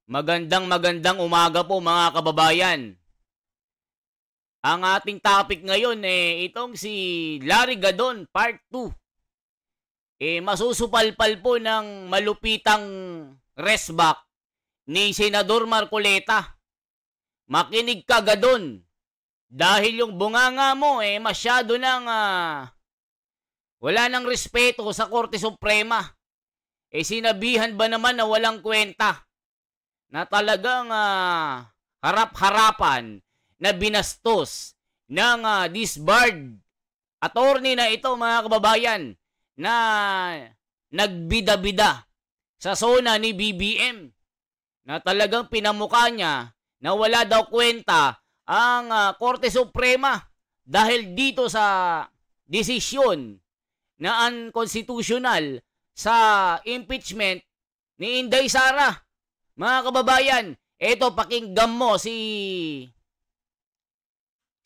Magandang umaga po mga kababayan. Ang ating topic ngayon itong si Larry Gadon Part 2. Masusupalpal po ng malupitang resback ni Senador Marcoleta. Makinig ka Gadon. Dahil yung bunganga mo masyado nang wala nang respeto sa Korte Suprema. Sinabihan ba naman na walang kwenta? Na talagang harap-harapan na binastos ng disbarred attorney na ito mga kababayan na nagbida-bida sa zona ni BBM na talagang pinamukha niya na wala daw kwenta ang Korte Suprema dahil dito sa desisyon na unconstitutional sa impeachment ni Inday Sara. Mga kababayan, eto pakinggan mo si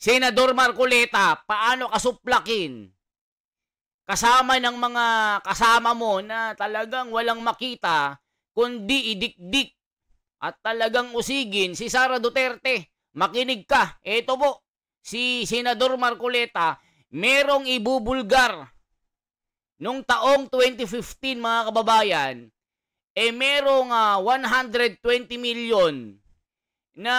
Senador Marcoleta, paano kasuplakin kasama ng mga kasama mo na talagang walang makita kundi idikdik at talagang usigin si Sara Duterte. Makinig ka, eto po, si Senador Marcoleta merong ibubulgar nung taong 2015 mga kababayan. Merong 120 million na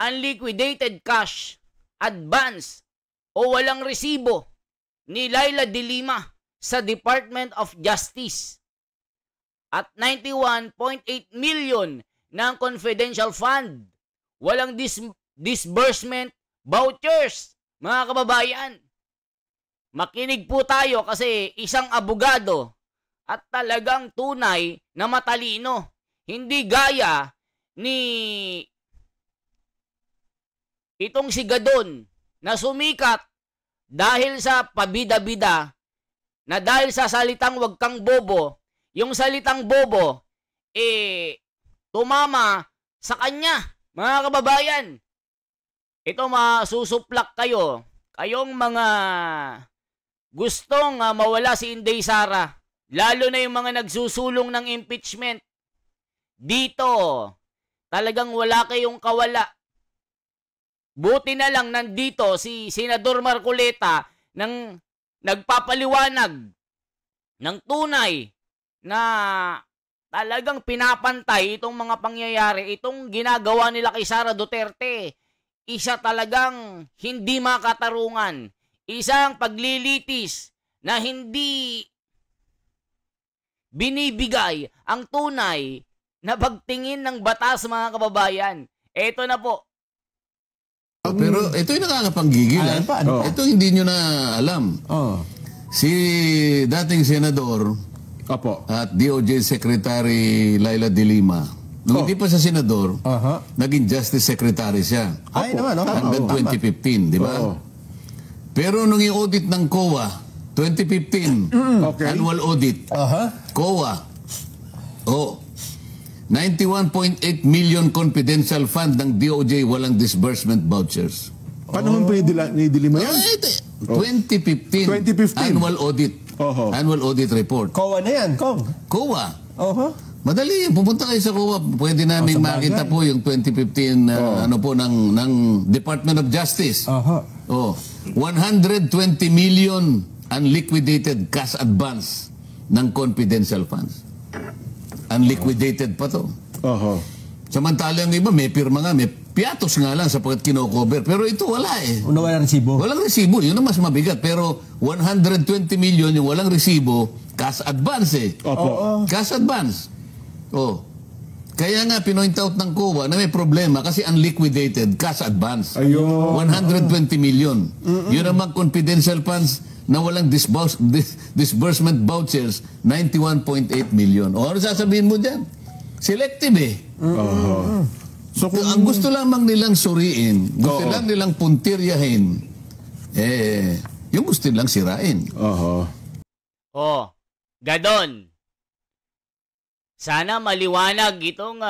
unliquidated cash advance o walang resibo ni Laila de Lima sa Department of Justice at 91.8 million ng confidential fund. Walang disbursement vouchers, mga kababayan. Makinig po tayo kasi isang abogado at talagang tunay na matalino. Hindi gaya ni itong si Gadon na sumikat dahil sa pabida-bida, na dahil sa salitang wag kang bobo, yung salitang bobo, tumama sa kanya, mga kababayan. Ito masusuplak kayo, kayong mga gustong mawala si Inday Sara. Lalo na yung mga nagsusulong ng impeachment. Dito, talagang wala kayong kawala. Buti na lang nandito si Senador Marcoleta nang nagpapaliwanag ng tunay na talagang pinapantay itong mga pangyayari, itong ginagawa nila kay Sara Duterte. Isa talagang hindi makatarungan. Isang paglilitis na hindi binibigay ang tunay na pagtingin ng batas, mga kababayan. Eto na po. Pero ito yung nakakapanggigil. Ito hindi nyo na alam. Si dating senador at DOJ Secretary Laila de Lima, nung hindi pa sa senador, naging Justice Secretary siya. Hanggang 2015, di ba? Pero nung i-audit ng COA, 2015, annual audit, COA, 91.8 million confidential fund ng DOJ, walang disbursement vouchers. Paano man pwede nidilima yan? 2015, annual audit, annual audit report. COA na yan, Kong. COA. Madali yan, pupunta kayo sa COA, pwede namin makita po yung 2015 ano po ng Department of Justice. 120 million unliquidated cash advance ng confidential funds. Unliquidated pa to. Samantalang iba, may pirma nga, may piatos nga lang sapagkat kino-cover. Pero ito wala Walang resibo. Walang resibo, yun ang mas mabigat. Pero 120 million yung walang resibo, cash advance Cash advance. Kaya nga, pinoint out ng COA na may problema kasi unliquidated cash advance. 120 million. Yun naman confidential funds na walang disbursement vouchers, 91.8 million. Ano sasabihin mo dyan? Selective So, ang gusto lamang nilang suriin, gusto lang nilang puntiryahin, yung gusto nilang sirain. Gadon. Sana maliwanag itong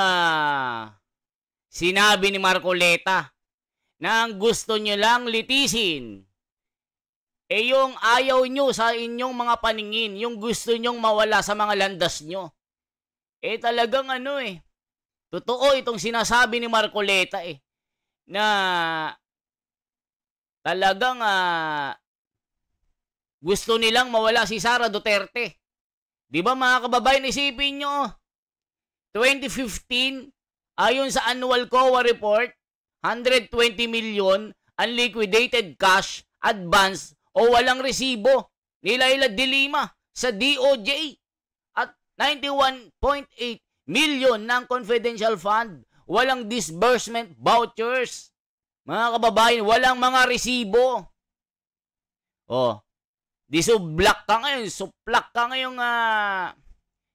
sinabi ni Marcoleta na ang gusto nyo lang litisin yung ayaw nyo sa inyong mga paningin, yung gusto nyong mawala sa mga landas nyo. Talagang Totoo itong sinasabi ni Marcoleta na talagang gusto nilang mawala si Sara Duterte. Di ba mga kababayan, isipin nyo, 2015, ayon sa annual COA report, 120 million unliquidated cash, advance o walang resibo ni Laila de Lima sa DOJ at 91.8 million ng confidential fund, walang disbursement vouchers. Mga kababayan, walang mga resibo. Suplak ka ngayong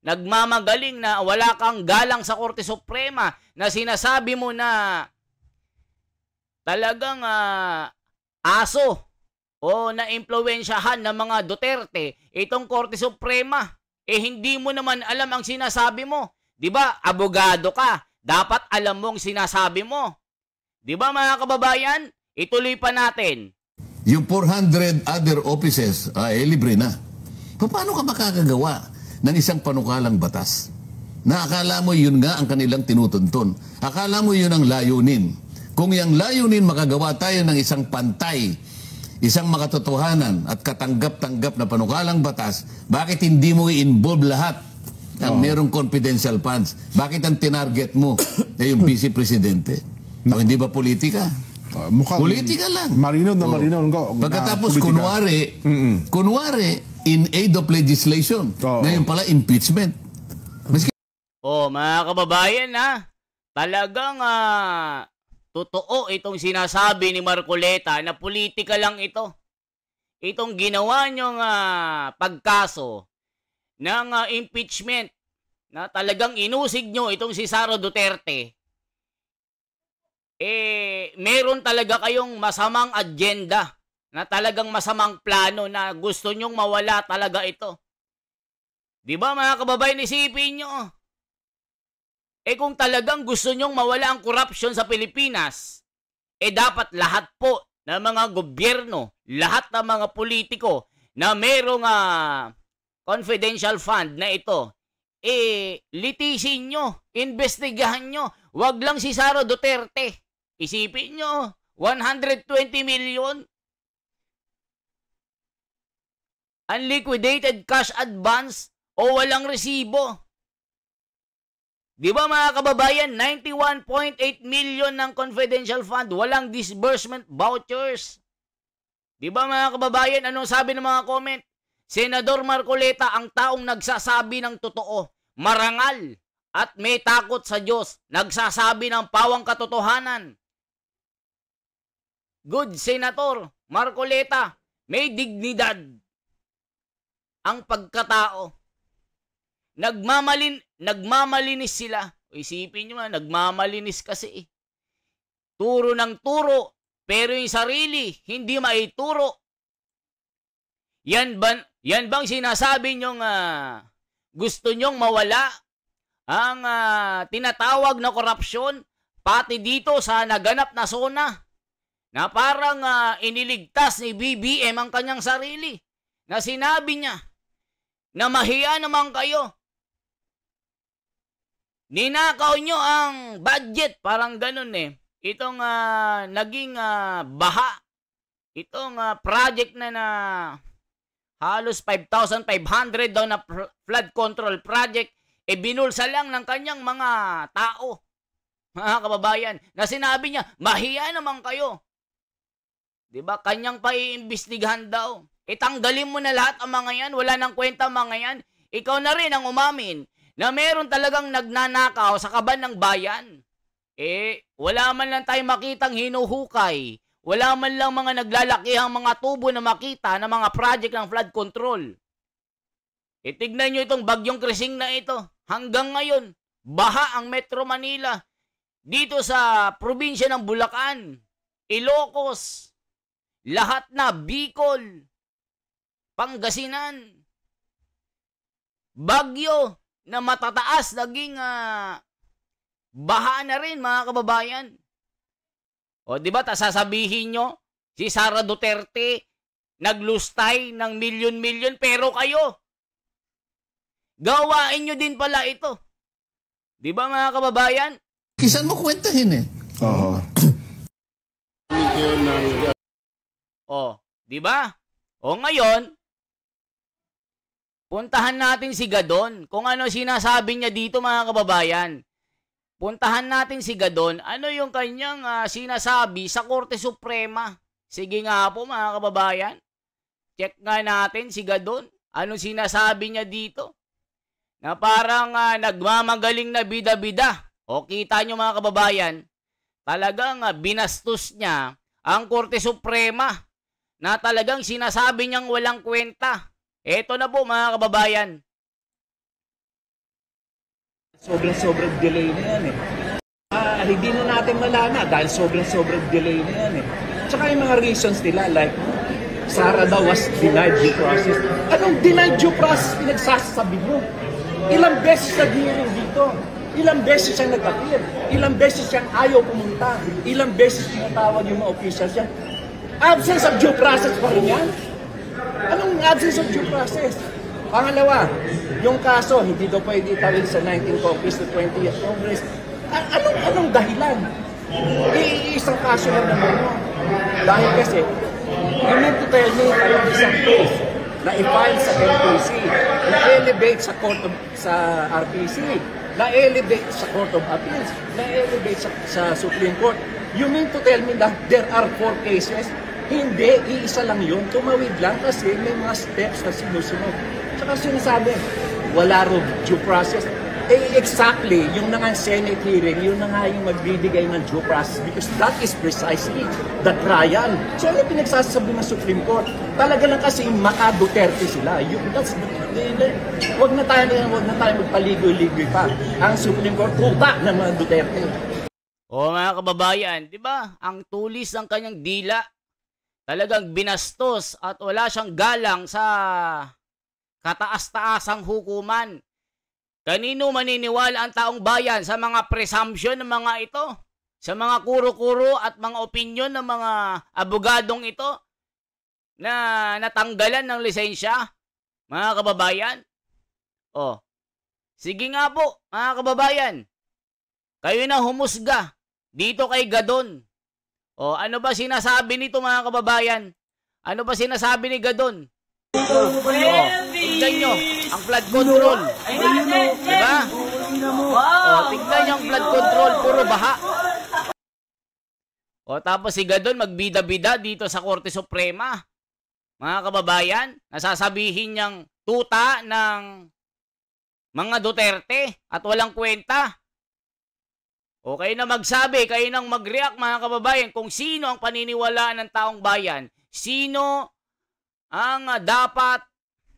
nagmamagaling na wala kang galang sa Korte Suprema na sinasabi mo na talagang aso o na-impluwensyahan ng mga Duterte itong Korte Suprema. Hindi mo naman alam ang sinasabi mo. Di ba? Abogado ka. Dapat alam mo ang sinasabi mo. Di ba mga kababayan? Ituloy pa natin. Yung 400 other offices, libre na. Paano ka makakagawa ng isang panukalang batas? Na akala mo yun nga ang kanilang tinutuntun. Akala mo yun ang layunin. Kung yung layunin, makagawa tayo ng isang pantay, isang makatotohanan at katanggap-tanggap na panukalang batas, bakit hindi mo i-involve lahat ang merong confidential funds? Bakit ang tinarget mo yung vice presidente? Hindi ba politika? Politika lang. Marino na marino. Pagkatapos, kunwari, in aid of legislation. Ngayon pala, impeachment. Mga kababayan talagang totoo itong sinasabi ni Marcoleta na politika lang ito. Itong ginawa niyong pagkaso ng impeachment na talagang inusig nyo itong si Sara Duterte, meron talaga kayong masamang agenda, na talagang masamang plano na gusto nyong mawala talaga ito. Di ba mga kababayan, isipin nyo, kung talagang gusto nyong mawala ang corruption sa Pilipinas, dapat lahat po ng mga gobyerno, lahat ng mga politiko na merong confidential fund na ito, litisin nyo, investigahan nyo, wag lang si Sara Duterte. Isipin nyo, 120 million unliquidated cash advance o walang resibo. Di ba mga kababayan, 91.8 million ng confidential fund, walang disbursement vouchers. Di ba mga kababayan, anong sabi ng mga comment? Senador Marcoleta ang taong nagsasabi ng totoo, marangal at may takot sa Diyos, nagsasabi ng pawang katotohanan. Good Senator Marcoleta, may dignidad ang pagkatao. Nagmamalinis sila. Isipin nyo nagmamalinis kasi. Turo ng turo, pero yung sarili, hindi maituro. Yan bang sinasabi nyong gusto nyong mawala ang tinatawag na korupsyon pati dito sa naganap na zona na parang iniligtas ni BBM ang kanyang sarili, na sinabi niya na mahiya naman kayo. Ninakaw nyo ang budget, parang ganun Itong naging baha, itong project na halos 5,500 daw na flood control project, binulsa lang ng kanyang mga tao, mga kababayan, na sinabi niya, mahiya naman kayo. Diba? Kanyang paiimbestigahan daw. Tanggalin mo na lahat ang mga yan, wala nang kwenta ang mga yan. Ikaw na rin ang umamin na meron talagang nagnanakaw sa kaban ng bayan. Wala man lang tayo makitang hinuhukay. Wala man lang mga naglalakihang mga tubo na makita ng mga project ng flood control. Tignan nyo itong bagyong Krising na ito. Hanggang ngayon, baha ang Metro Manila. Dito sa probinsya ng Bulacan, Ilocos, lahat na, Bicol, Pangasinan, Bagyo na matataas, naging baha na rin mga kababayan. Di ba, sasabihin nyo, si Sara Duterte naglustay ng milyon-milyon, pero kayo, gawain nyo din pala ito. Di ba mga kababayan? Kisan mo kwentahin eh. Oo. O, di ba? O ngayon, puntahan natin si Gadon. Kung ano sinasabi niya dito mga kababayan. Puntahan natin si Gadon. Ano yung kanyang sinasabi sa Korte Suprema? Sige nga po mga kababayan. Check nga natin si Gadon. Anong sinasabi niya dito? Na parang nagmamagaling na bida-bida. O kita nyo mga kababayan, talagang binastos niya ang Korte Suprema na talagang sinasabi niyang walang kwenta. Eto na po mga kababayan. Sobrang delay na yan eh. Hindi na natin malana dahil sobrang delay na yan eh. Tsaka yung mga reasons nila like Sara daw was denied due process. Anong denied due process pinagsasabi mo? Ilang beses nag-hearing dito? Ilang beses siyang nag-appear? Ilang beses siyang ayaw pumunta? Ilang beses tinatawag yung mga officials yan? Absence of due process pa rin yan? Anong absence of due process? Pangalawa, yung kaso, hindi daw pwede itawid sa 19th Congress to 20th Congress. Anong dahilan? Isang kaso lang naman yun. Dahil kasi, you need to tell me anong isang case na i-file sa MPC, na-elevate sa RPC, na-elevate sa Court of Appeals, na-elevate sa Supreme Court. You mean to tell me that there are 4 cases? Hindi, iisa lang yun. Tumawid lang kasi may mga steps na sinusunod. Tsaka sinasabi, wala rin due process. Exactly, yung nga Senate hearing, yun na nga yung magbibigay ng due process because that is precisely the trial. So ano pinagsasabi ng Supreme Court? Talaga lang kasi maka-Duterte sila. Huwag na tayo magpaligoy-ligoy pa. Ang Supreme Court, tuta ng mga Duterte. O mga kababayan, di ba? Ang tulis ng kanyang dila, talagang binastos at wala siyang galang sa kataas-taasang hukuman. Kanino maniniwala ang taong bayan sa mga presumption ng mga ito? Sa mga kuro-kuro at mga opinyon ng mga abogadong ito na natanggalan ng lisensya? Mga kababayan? O, sige nga po, mga kababayan. Kayo na humusga dito kay Gadon. O, ano ba sinasabi nito mga kababayan? Ano ba sinasabi ni Gadon? Tignan nyo ang flood control. Diba? Tignan nyo ang flood control. Puro baha. Tapos si Gadon magbida-bida dito sa Korte Suprema. Mga kababayan, nasasabihin niyang tuta ng mga Duterte at walang kwenta. O kayo na magsabi, kayo nang mag-react mga kababayan kung sino ang paniniwalaan ng taong bayan. Sino ang dapat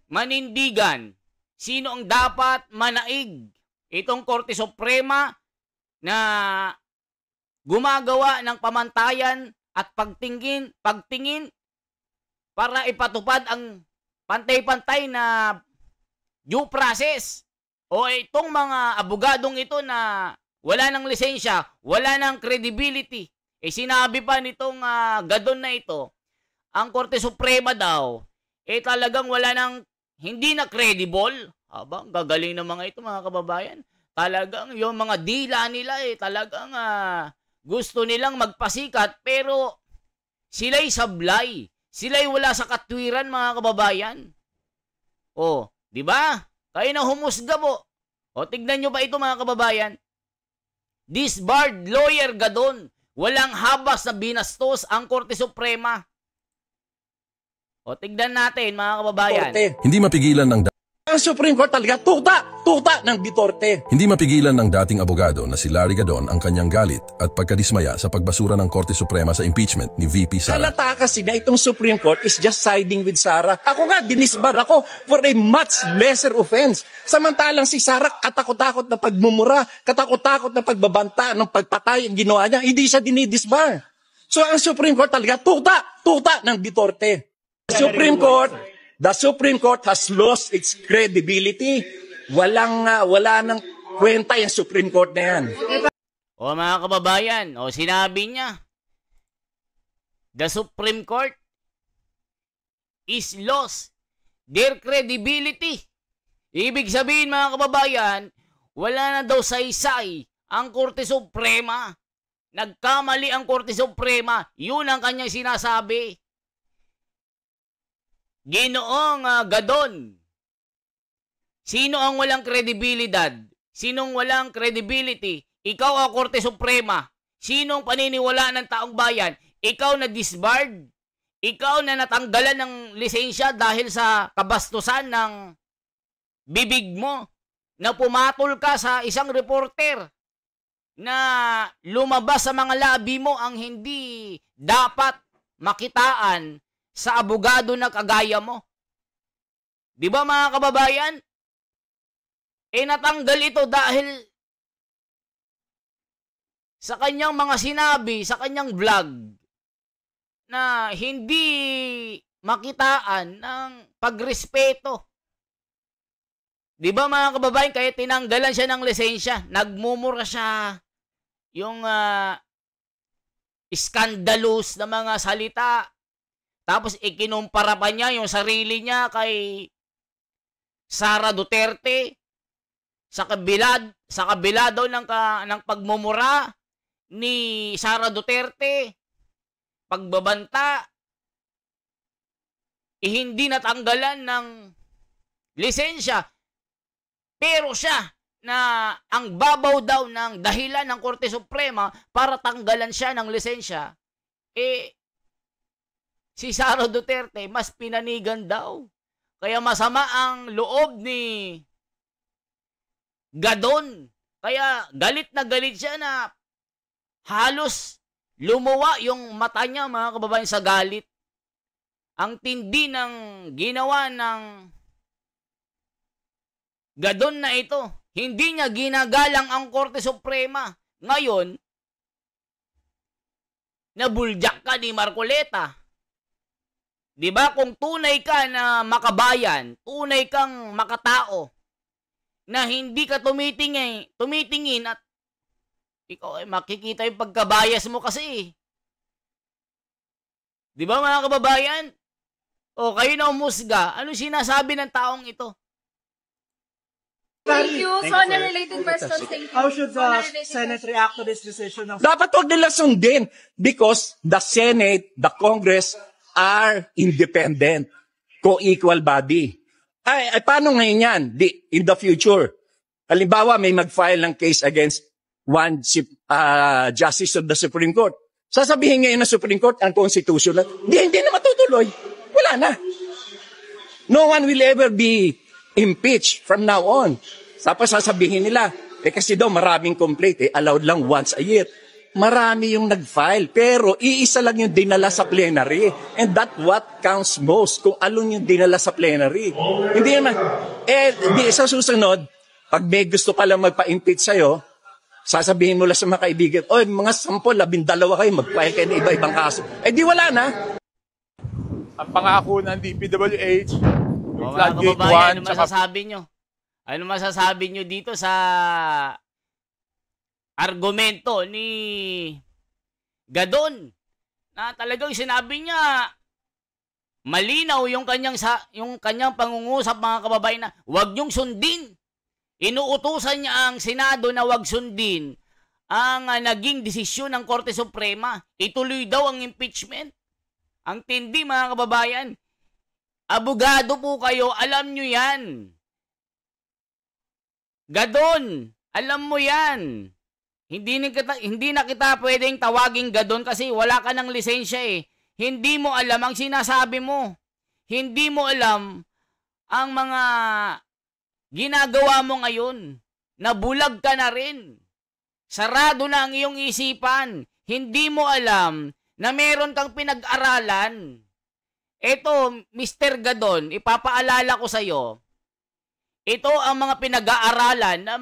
manindigan? Sino ang dapat manaig? Itong Korte Suprema na gumagawa ng pamantayan at pagtingin para ipatupad ang pantay-pantay na due process. O itong mga abogadong ito na wala ng lisensya, wala ng credibility. Sinabi pa nitong Gadon na ito, ang Korte Suprema daw, talagang wala ng, hindi na credible. Aba, gagaling ng mga ito mga kababayan. Talagang yung mga dila nila talagang gusto nilang magpasikat pero sila'y sablay. Sila'y wala sa katwiran mga kababayan. O, di ba? Kayo na humusga po. O, tignan nyo ba ito mga kababayan? Disbarred lawyer Gadon. Walang habas na binastos ang Korte Suprema. O, tignan natin mga kababayan. Hindi mapigilan ng Ang Supreme Court talaga, tuta ng Duterte. Hindi mapigilan ng dating abogado na si Larry Gadon ang kanyang galit at pagkadismaya sa pagbasura ng Korte Suprema sa impeachment ni VP Sara. Halata kasi na itong Supreme Court is just siding with Sara. Ako nga, dinisbar ako for a much lesser offense. Samantalang si Sara, katakot-takot na pagmumura, katakot-takot na pagbabanta ng pagpatay ang ginawa niya, hindi siya dinidisbar. So ang Supreme Court talaga, tuta ng Duterte. The Supreme Court has lost its credibility. Wala nang kwenta yung Supreme Court na yan. O mga kababayan, sinabi niya, the Supreme Court is lost their credibility. Ibig sabihin mga kababayan, wala na daw saysay ang Korte Suprema. Nagkamali ang Korte Suprema. Yun ang kanyang sinasabi. Ginoong Gadon, sino ang walang kredibilidad? Sinong walang credibility? Ikaw ang Korte Suprema. Sinong paniniwalaan ng taong bayan? Ikaw na disbarred? Ikaw na natanggalan ng lisensya dahil sa kabastusan ng bibig mo? Na pumatol ka sa isang reporter na lumabas sa mga labi mo ang hindi dapat makitaan sa abogado na kagaya mo. Di ba mga kababayan? Natanggal ito dahil sa kanyang mga sinabi, sa kanyang vlog na hindi makitaan ng pagrespeto. Di ba mga kababayan, kaya tinanggalan siya ng lisensya, nagmumura siya, yung scandalous na mga salita, tapos ikinumpara pa niya yung sarili niya kay Sara Duterte, sa kabila daw ng pagmumura ni Sara Duterte, pagbabanta, hindi natanggalan ng lisensya. Pero siya na ang babaw daw ng dahilan ng Korte Suprema para tanggalan siya ng lisensya, si Sara Duterte mas pinanigan daw. Kaya masama ang loob ni Gadon. Kaya galit na galit siya na halos lumuwa yung mata niya mga kababayan sa galit. Ang tindi ng ginawa ng Gadon na ito. Hindi niya ginagalang ang Korte Suprema. Ngayon, nabuljak ka ni Marcoleta. Diba? Kung tunay ka na makabayan, tunay kang makatao, na hindi ka tumitingin at ikaw ay makikita yung pagkabayas mo kasi. Diba mga kababayan? O kayo na umusga, ano sinasabi ng taong ito? Thank you. So, on a related question, thank you. How should the Senate react to this decision of... Dapat huwag nila sundin because the Senate, the Congress are independent, co-equal body. Ay, paano ngayon yan? In the future, halimbawa may mag-file ng case against one justice of the Supreme Court. Sasabihin ngayon ng Supreme Court, unconstitutional. Hindi na matutuloy. Wala na. No one will ever be impeached from now on. Tapos sasabihin nila, kasi daw maraming complaint, allowed lang once a year. Marami yung nag-file, pero iisa lang yung dinala sa plenary. And that what counts most, kung alon yung dinala sa plenary. Hindi naman, sa susunod, pag may gusto ka lang magpa-impeach sa'yo, sasabihin mo lang sa mga kaibigan, mga 10, 12 kayo, mag-file kayo ng iba-ibang kaso. Di wala na. Ang pangako ng DPWH, mga kababayan, ano masasabi nyo? Ano masasabi nyo dito sa argumento ni Gadon? Na talagang sinabi niya, malinaw yung kanyang pangungusap mga kababayan na huwag niyong sundin. Inuutusan niya ang Senado na huwag sundin ang naging desisyon ng Korte Suprema. Ituloy daw ang impeachment. Ang tindi mga kababayan. Abogado po kayo, alam nyo yan. Gadon, alam mo yan. Hindi na kita pwedeng tawaging Gadon kasi wala ka ng lisensya eh. Hindi mo alam ang sinasabi mo. Hindi mo alam ang mga ginagawa mo ngayon. Nabulag ka na rin. Sarado na ang iyong isipan. Hindi mo alam na meron kang pinag-aralan. Ito, Mr. Gadon, ipapaalala ko sa iyo. Ito ang mga pinag-aaralan na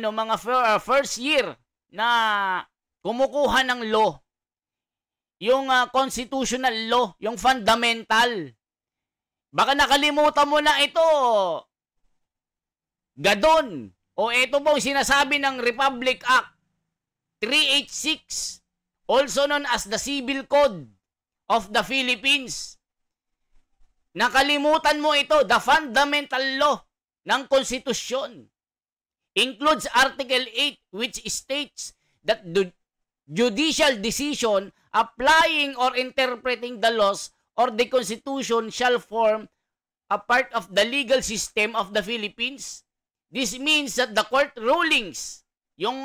mga first year na kumukuha ng law. Yung constitutional law, yung fundamental. Baka nakalimutan mo na ito. Gadon. O ito pong sinasabi ng Republic Act 386, also known as the Civil Code of the Philippines. Nakalimutan mo ito, the fundamental law ng konstitusyon. Includes Article 8 which states that the judicial decision applying or interpreting the laws or the Constitution shall form a part of the legal system of the Philippines. This means that the court rulings, yung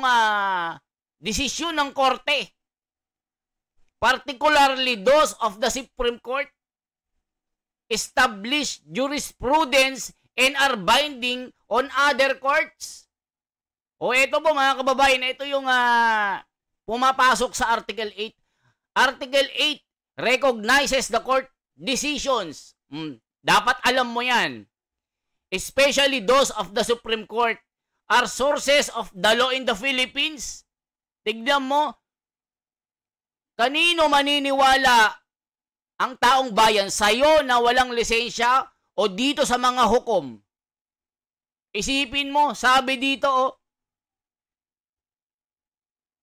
desisyon ng korte, particularly those of the Supreme Court, establish jurisprudence and are binding on other courts. O ito po mga kababayan, ito yung pumapasok sa Article 8. Article 8 recognizes the court decisions. Dapat alam mo yan. Especially those of the Supreme Court are sources of the law in the Philippines. Tignan mo, kanino maniniwala ang taong bayan? Sa'yo na walang lisensya o dito sa mga hukom? Isipin mo, sabi dito,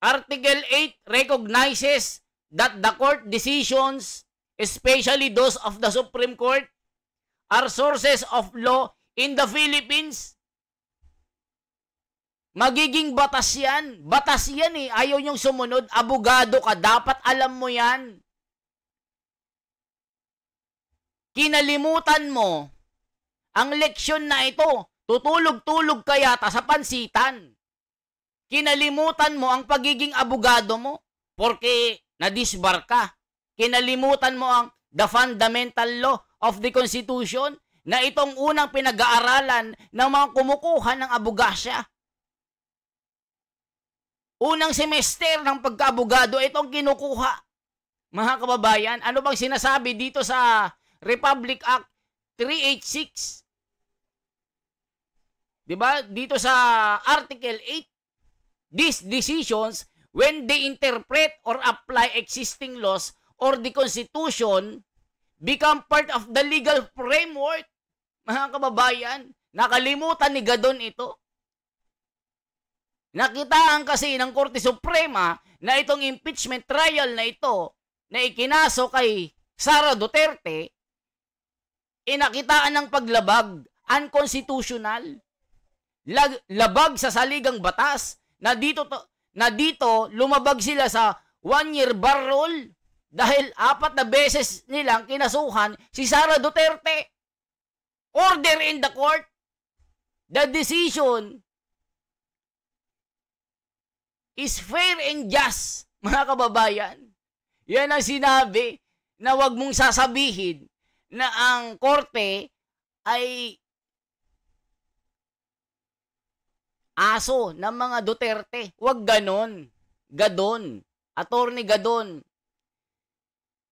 Article 8 recognizes that the court decisions, especially those of the Supreme Court, are sources of law in the Philippines. Magiging batas yan. Batas yan eh. Ayaw niyong sumunod. Abogado ka. Dapat alam mo yan. Kinalimutan mo ang leksyon na ito. Tutulog-tulog ka yata sa pansitan. Kinalimutan mo ang pagiging abogado mo porque nadisbar ka. Kinalimutan mo ang the fundamental law of the Constitution na itong unang pinag-aaralan ng mga kumukuha ng abogasya. Unang semester ng pagka-abogado, itong kinukuha. Mga kababayan, ano bang sinasabi dito sa Republic Act 386? Diba? Dito sa Article 8, these decisions, when they interpret or apply existing laws or the Constitution, become part of the legal framework. Mga kababayan, nakalimutan ni Gadon ito. Nakitaan kasi ng Korte Suprema na itong impeachment trial na ito na ikinaso kay Sara Duterte, inakitaan ng paglabag, unconstitutional. Labag sa saligang batas na dito lumabag sila sa 1-year bar rule dahil 4 na beses nilang kinasuhan si Sara Duterte. Order in the court. The decision is fair and just, mga kababayan. Yan ang sinabi na wag mong sasabihin na ang korte ay aso ng mga Duterte. Wag ganon. Gadon. Attorney Gadon.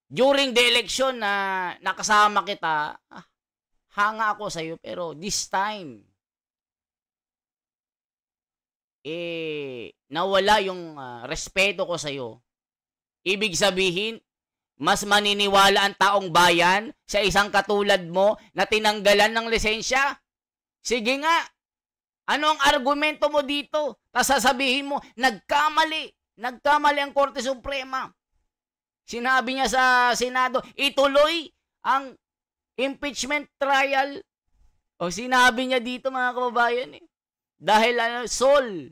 During the election na nakasama kita, hanga ako sa iyo, pero this time, nawala yung respeto ko sa iyo. Ibig sabihin, mas maniniwala ang taong bayan sa isang katulad mo na tinanggalan ng lisensya? Sige nga, ano ang argumento mo dito? Tapos sasabihin mo, nagkamali ang Korte Suprema. Sinabi niya sa Senado, ituloy ang impeachment trial. O sinabi niya dito mga kababayan dahil Sol,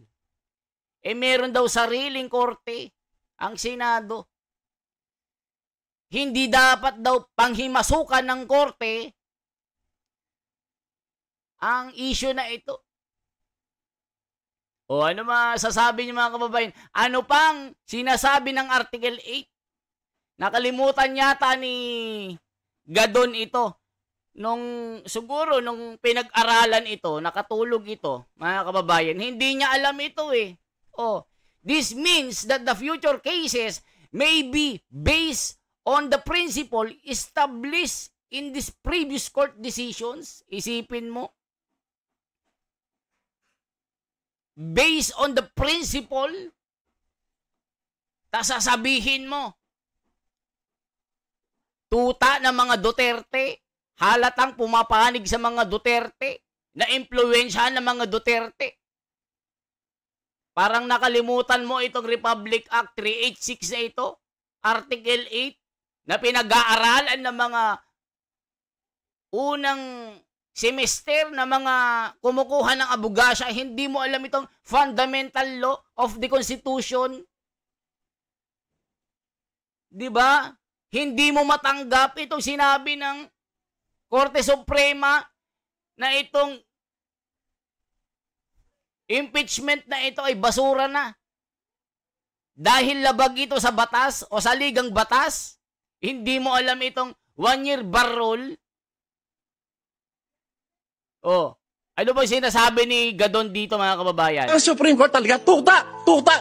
meron daw sariling korte ang Senado. Hindi dapat daw panghimasukan ng korte ang issue na ito. O ano masasabi niyo mga kababayan? Ano pang sinasabi ng Article 8? Nakalimutan yata ni Gadon ito. Siguro nung pinag-aralan ito, nakatulog ito, mga kababayan, hindi niya alam ito eh. This means that the future cases may be based on the principle established in these previous court decisions. Isipin mo. Based on the principle, tas sasabihin mo, tuta ng mga Duterte, halatang pumapanig sa mga Duterte, na impluwensyahan ng mga Duterte. Parang nakalimutan mo itong Republic Act 386 na ito, Article 8, na pinag-aaralan ng mga unang semester na mga kumukuha ng abogasya, hindi mo alam itong fundamental law of the Constitution. Diba? Hindi mo matanggap itong sinabi ng Korte Suprema na itong impeachment na ito ay basura na. Dahil labag ito sa batas o sa ligang batas, hindi mo alam itong 1-year bar rule. Oh, ano ba sinasabi ni Gadon dito, mga kababayan? Ang Supreme Court talaga, tuta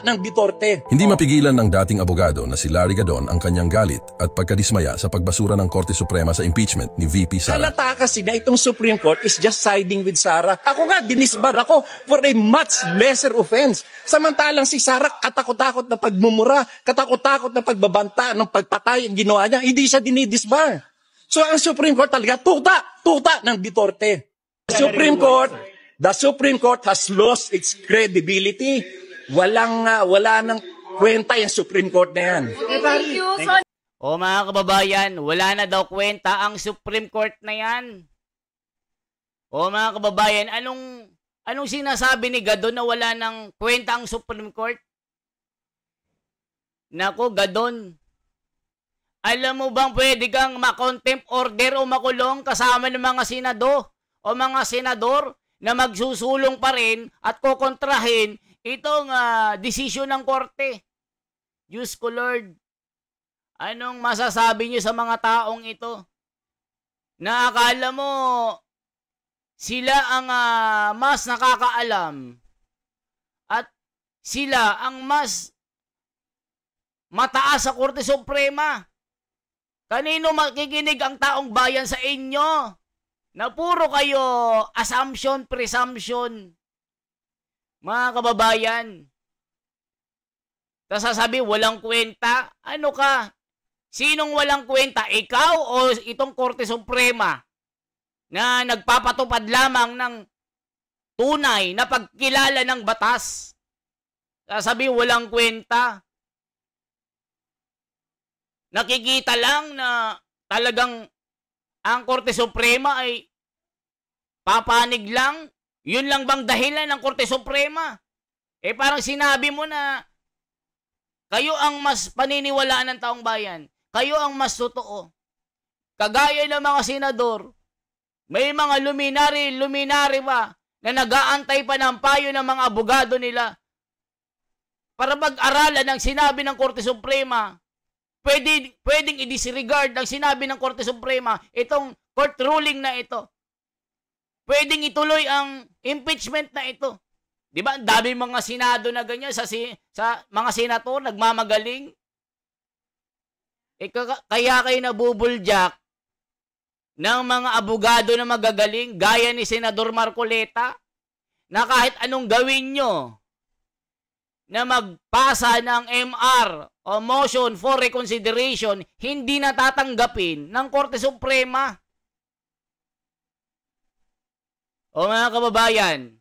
ng Duterte. Hindi mapigilan ng dating abogado na si Larry Gadon ang kanyang galit at pagkadismaya sa pagbasura ng Korte Suprema sa impeachment ni VP Sara. Halata kasi na itong Supreme Court is just siding with Sara. Ako nga, dinisbar ako for a much lesser offense. Samantalang si Sara, katakot-takot na pagmumura, katakot-takot na pagbabanta ng pagpatay ang ginawa niya, hindi siya dinidisbar. So ang Supreme Court talaga, tuta ng Duterte. The Supreme Court has lost its credibility. Wala nang kwenta yung Supreme Court na yan. Thank you. O mga kababayan, wala na daw kwenta ang Supreme Court na yan. O mga kababayan, anong sinasabi ni Gadon na wala nang kwenta ang Supreme Court? Nako, Gadon, alam mo bang pwede kang ma-contempt order o makulong kasama ng mga senado o mga senador na magsusulong pa rin at kokontrahin itong desisyon ng korte? Diyos ko Lord, anong masasabi niyo sa mga taong ito? Na akala mo sila ang mas nakakaalam at sila ang mas mataas sa Korte Suprema. Kanino makikinig ang taong bayan sa inyo? Na puro kayo assumption, presumption. Mga kababayan. Tapos sasabi, walang kwenta. Ano ka? Sinong walang kwenta? Ikaw o itong Korte Suprema na nagpapatupad lamang ng tunay na pagkilala ng batas? Sasabi, walang kwenta. Nakikita lang na talagang ang Korte Suprema ay papanig lang. Yun lang bang dahilan ng Korte Suprema? Eh parang sinabi mo na kayo ang mas paniniwalaan ng taong bayan. Kayo ang mas totoo. Kagaya ng mga senador, may mga luminary pa na nag-aantay pa ng payo ng mga abogado nila para mag-aralan ng sinabi ng Korte Suprema. Pwedeng i-disregard ang sinabi ng Korte Suprema, itong court ruling na ito. Pwedeng ituloy ang impeachment na ito. Di ba? Dami mga senado na ganyan sa mga senator, nagmamagaling. Kaya kayo nabubuljak ng mga abogado na magagaling, gaya ni Senador Marcoleta, na kahit anong gawin nyo, na magpasa ng MR o motion for reconsideration, hindi natatanggapin ng Korte Suprema. O mga kababayan,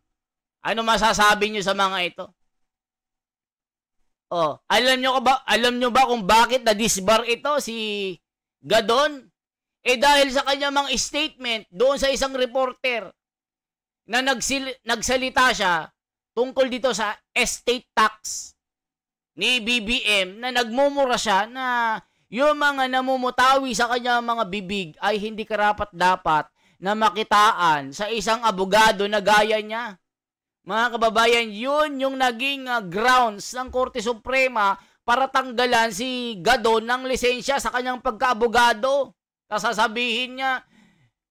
ano masasabi nyo sa mga ito? O, alam nyo ba kung bakit na-disbar ito si Gadon? Eh dahil sa kanya mga statement doon sa isang reporter na nagsalita siya tungkol dito sa estate tax ni BBM, na nagmumura siya na yung mga namumutawi sa kanya mga bibig ay hindi karapat-dapat na makitaan sa isang abogado na gaya niya. Mga kababayan, yun yung naging grounds ng Korte Suprema para tanggalan si Gadon ng lisensya sa kanyang pagkaabogado. Sasabihin niya,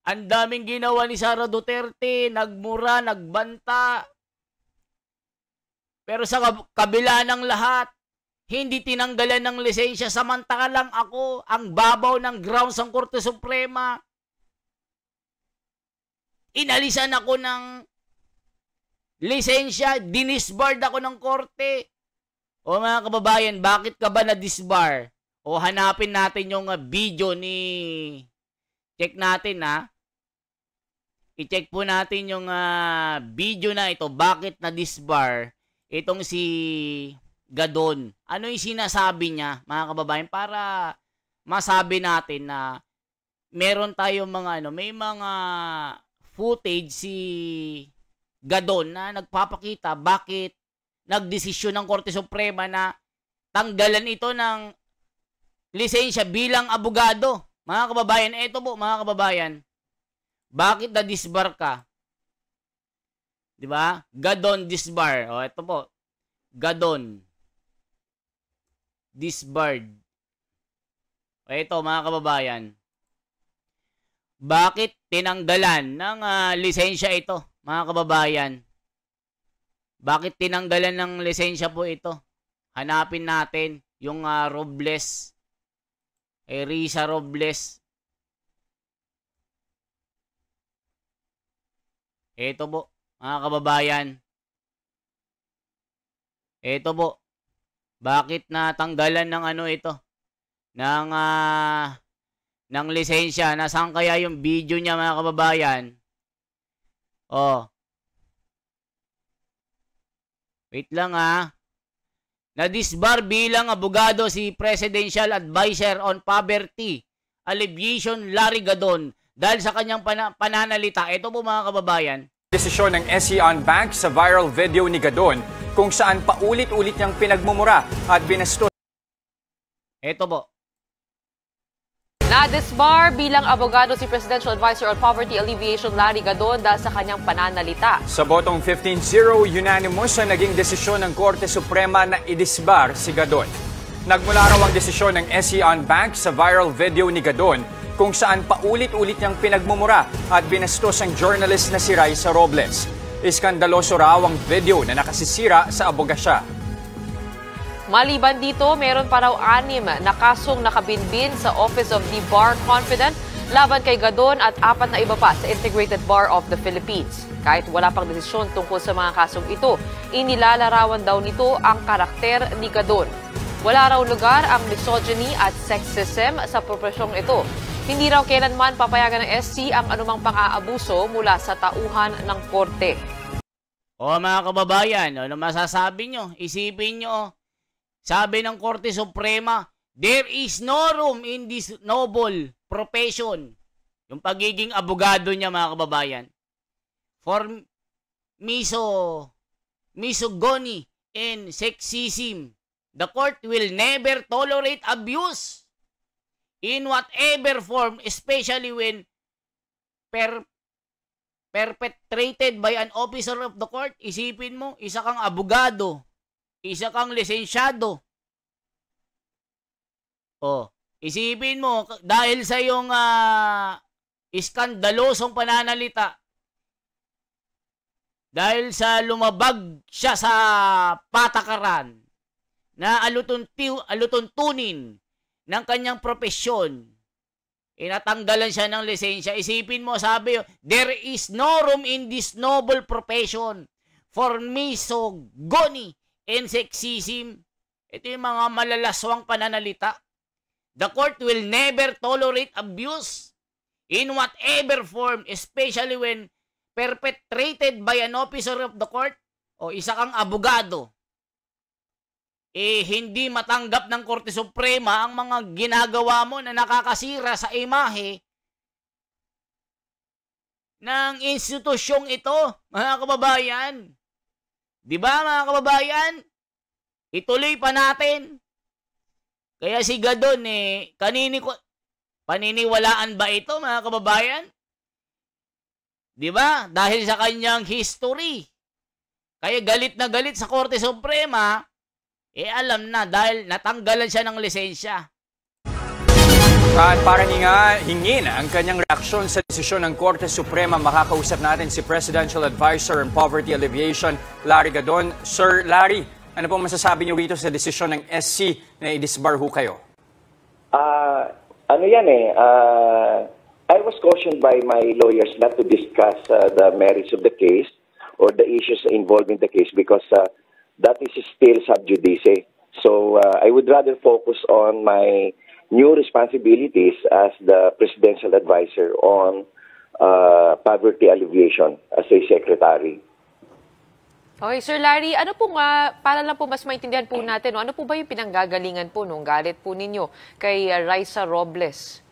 ang daming ginawa ni Sara Duterte, nagmura, nagbanta. Pero sa kabila ng lahat, hindi tinanggalan ng lisensya, samantalang ako ang babaw ng grounds ng Korte Suprema. Inalisan ako ng lisensya, dinisbarred ako ng korte. O mga kababayan, bakit ka ba na-disbar? O hanapin natin yung video ni... Check natin I-check po natin yung video na ito. Bakit na-disbar itong si Gadon? Ano yung sinasabi niya, mga kababayan? Para masabi natin na meron tayong mga may mga footage si Gadon na nagpapakita bakit nagdesisyon ng Korte Suprema na tanggalan ito ng lisensya bilang abogado. Mga kababayan, eto po mga kababayan, bakit na-disbar ka? Diba? Gadon disbar. O, eto po. Gadon disbarred. O, eto mga kababayan. Bakit tinanggalan ng lisensya ito, mga kababayan? Bakit tinanggalan ng lisensya po ito? Hanapin natin yung Robles. Risa Robles. Ito po, mga kababayan. Ito po. Bakit natanggalan ng ano ito? Ng lisensya. Nasaan kaya yung video niya, mga kababayan? Oh. Wait lang Na-disbar bilang abogado si Presidential Advisor on Poverty Alleviation Larry Gadon dahil sa kanyang pananalita. Ito po mga kababayan. Desisyon ng SCN Bank sa viral video ni Gadon kung saan paulit-ulit niyang pinagmumura at binastos. Ito po. Na-disbar bilang abogado si Presidential Advisor on Poverty Alleviation Larry Gadon dahil sa kanyang pananalita. Sa botong 15-0, unanimous ang naging desisyon ng Korte Suprema na i-disbar si Gadon. Nagmula raw ang desisyon ng SCN Bank sa viral video ni Gadon kung saan paulit-ulit niyang pinagmumura at binastos ang journalist na si Risa Robles. Iskandaloso raw ang video na nakasisira sa abogasya. Maliban dito, meron pa raw 6 na kasong nakabinbin sa Office of the Bar Confidant laban kay Gadon at 4 na iba pa sa Integrated Bar of the Philippines. Kahit wala pang desisyon tungkol sa mga kasong ito, inilalarawan daw nito ang karakter ni Gadon. Wala raw lugar ang misogyny at sexism sa profesyong ito. Hindi raw kailanman papayagan ng SC ang anumang pang-aabuso mula sa tauhan ng korte. O mga kababayan, ano masasabi nyo? Isipin nyo, sabi ng Korte Suprema, there is no room in this noble profession. Yung pagiging abogado niya, mga kababayan. For misogyny and sexism, the court will never tolerate abuse in whatever form, especially when perpetrated by an officer of the court. Isipin mo, isa kang abogado, isa kang lisensyado. Oh, isipin mo, dahil sa yung iskandalosong pananalita, dahil sa lumabag siya sa patakaran na alutuntunin ng kanyang profesyon, inatanggalan siya ng lisensya. Isipin mo, sabi, there is no room in this noble profession for misogyny and sexism. Ito yung mga malalaswang pananalita. The court will never tolerate abuse in whatever form, especially when perpetrated by an officer of the court o isa kang abogado. Hindi matanggap ng Korte Suprema ang mga ginagawa mo na nakakasira sa imahe ng institusyong ito, mga kababayan. Di ba, mga kababayan? Ituloy pa natin. Kaya si Gadon, paniniwalaan ba ito, mga kababayan? Di ba? Dahil sa kanyang history. Kaya galit na galit sa Korte Suprema, alam na dahil natanggalan siya ng lisensya. At para hingin ang kanyang reaksyon sa desisyon ng Korte Suprema, makakausap natin si Presidential Advisor on Poverty Alleviation, Larry Gadon. Sir Larry, ano pong masasabi niyo rito sa desisyon ng SC na i-disbar ho kayo? I was cautioned by my lawyers not to discuss the merits of the case or the issues involved in the case because that is still sub judice. So I would rather focus on my new responsibilities as the Presidential Advisor on Poverty Alleviation as a Secretary. Okay, Sir Larry, ano po para lang po mas maintindihan po natin, ano po ba yung pinanggagalingan po nung galit po ninyo kay Risa Robles?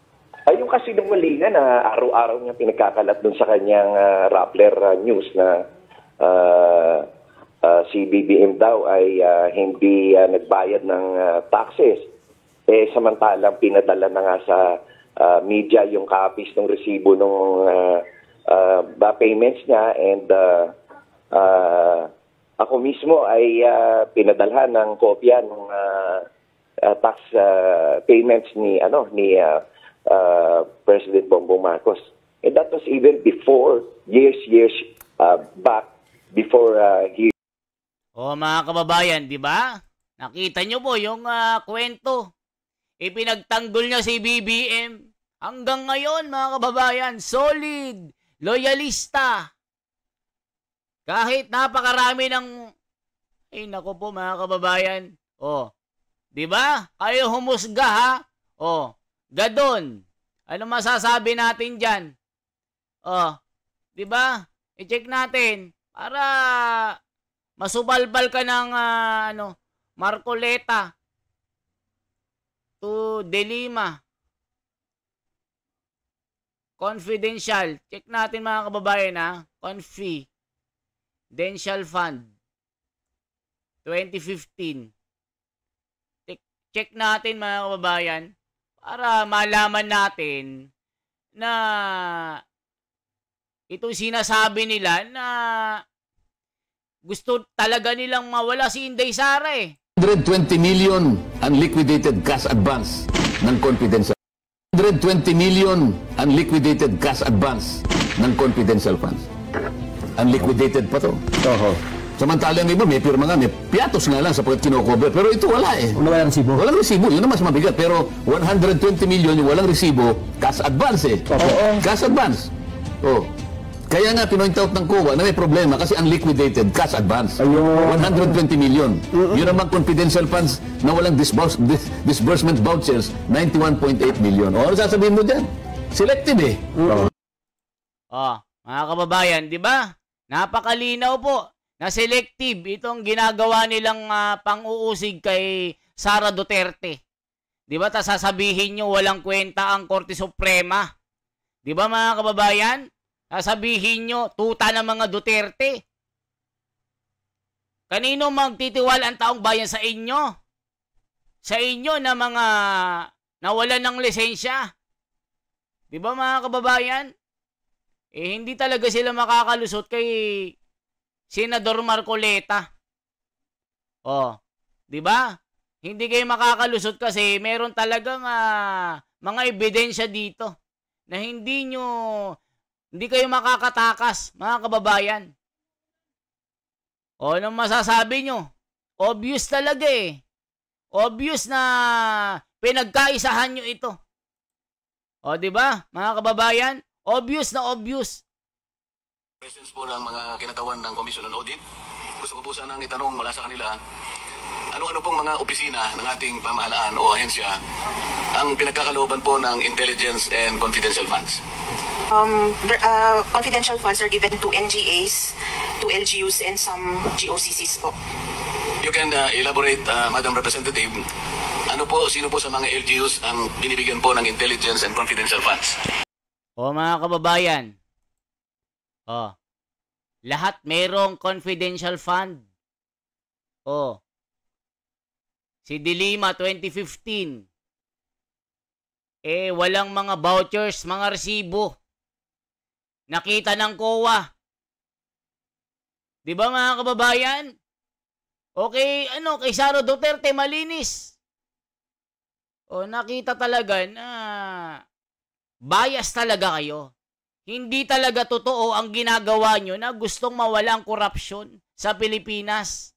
Ay, yung kasinungalingan na araw-araw niya pinagkakalat dun sa kanyang Rappler News na si BBM daw ay hindi nagbayad ng taxes. Samantalang pinadala na nga sa media yung copies ng resibo ng payments niya, and ako mismo ay pinadalhan ng kopya ng tax payments ni President Bongbong Marcos. And that was even before years back before he. Mga kababayan, di ba? Nakita nyo po yung kwento. Ipinagtanggol niya si BBM. Hanggang ngayon, mga kababayan, solid, loyalista. Kahit napakarami ng... Ay, naku po, mga kababayan. Di ba? Kayo humusga, ha? Gadon. Ano masasabi natin dyan? Di ba? I-check natin para masubalbal ka ng Marcoleta to De Lima. Confidential. Check natin, mga kababayan, ha? Confidential Fund 2015. Check natin, mga kababayan, para malaman natin na itong sinasabi nila na gusto talaga nilang mawala si Inday Sara 120 million unliquidated cash advance ng confidential. 120 million unliquidated cash advance ng confidential funds. Unliquidated pa to. Samantalang iba, may pirma nga, may piatos nga lang sapagkat kinocover. Pero ito wala Walang resibo. Walang resibo, yun ang mas mabigat. Pero 120 million yung walang resibo, cash advance Cash advance. Kaya nga, pinoint out ng COA na may problema kasi unliquidated cash advance. 120 million. Yun naman confidential funds na walang disbursement vouchers, 91.8 million. Ano sasabihin mo dyan? Selective mga kababayan, di ba? Napakalinaw po na selective itong ginagawa nilang pang-uusig kay Sara Duterte. Di ba? Sasabihin nyo walang kwenta ang Korte Suprema. Di ba, mga kababayan? Sasabihin nyo, tuta ng mga Duterte. Kanino magtitiwala ang taong bayan sa inyo? Sa inyo na mga nawalan ng lisensya. Di ba, mga kababayan? Hindi talaga sila makakalusot kay Senador Marcoleta. Di ba? Hindi kayo makakalusot kasi meron talagang mga ebidensya dito na hindi kayo makakatakas, mga kababayan. Anong masasabi nyo? Obvious talaga Obvious na pinagkaisahan nyo ito. Di ba, mga kababayan? Obvious na obvious. Presence po ng mga kinatawan ng Commission on Audit. Gusto ko po sanang itanong mula sa kanila, ano-ano pong mga opisina ng ating pamahalaan o ahensya ang pinagkakalooban po ng intelligence and confidential funds? Confidential funds are given to NGAs, to LGUs, and some GOCCs po. You can elaborate, Madam Representative, sino po sa mga LGUs ang binibigyan po ng intelligence and confidential funds? Mga kababayan, lahat merong confidential fund. Si De Lima 2015, walang mga vouchers, mga resibo. Nakita ng COA. Di ba, mga kababayan? Okay, kay Sara Duterte malinis. Nakita talaga na bias talaga kayo. Hindi talaga totoo ang ginagawa nyo na gustong mawala ang korupsyon sa Pilipinas.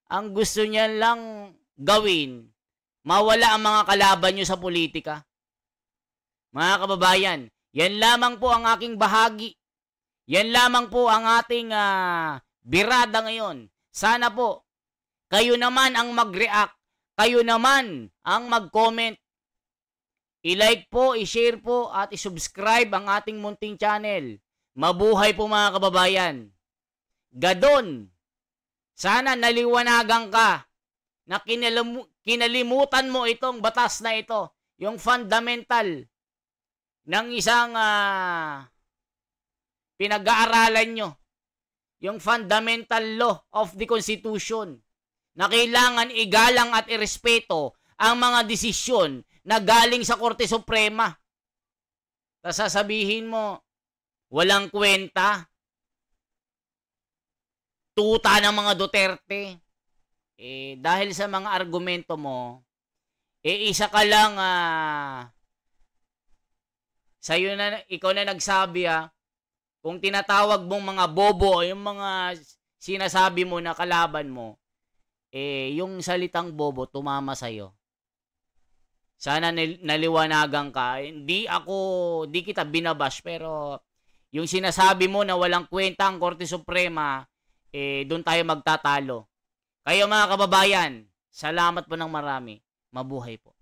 Ang gusto niya lang gawin, mawala ang mga kalaban nyo sa politika. Mga kababayan, yan lamang po ang aking bahagi. Yan lamang po ang ating birada ngayon. Sana po, kayo naman ang mag-react. Kayo naman ang mag-comment. I-like po, i-share po, at i-subscribe ang ating munting channel. Mabuhay po, mga kababayan. Gadon, sana naliwanagan ka na kinalimutan mo itong batas na ito. yung fundamental ng isang pinag-aaralan nyo, yung fundamental law of the Constitution, na kailangan igalang at irespeto ang mga desisyon na galing sa Korte Suprema. Tapos sasabihin mo, walang kwenta, tuta ng mga Duterte. Dahil sa mga argumento mo, isa ka lang, sa'yo na, ikaw na nagsabi kung tinatawag mong mga bobo, yung mga sinasabi mo na kalaban mo, yung salitang bobo, tumama sa'yo. Sana naliwanagan ka. Di kita binabash, pero yung sinasabi mo na walang kwenta ang Korte Suprema, doon tayo magtatalo. Kayo mga kababayan, salamat po ng marami. Mabuhay po.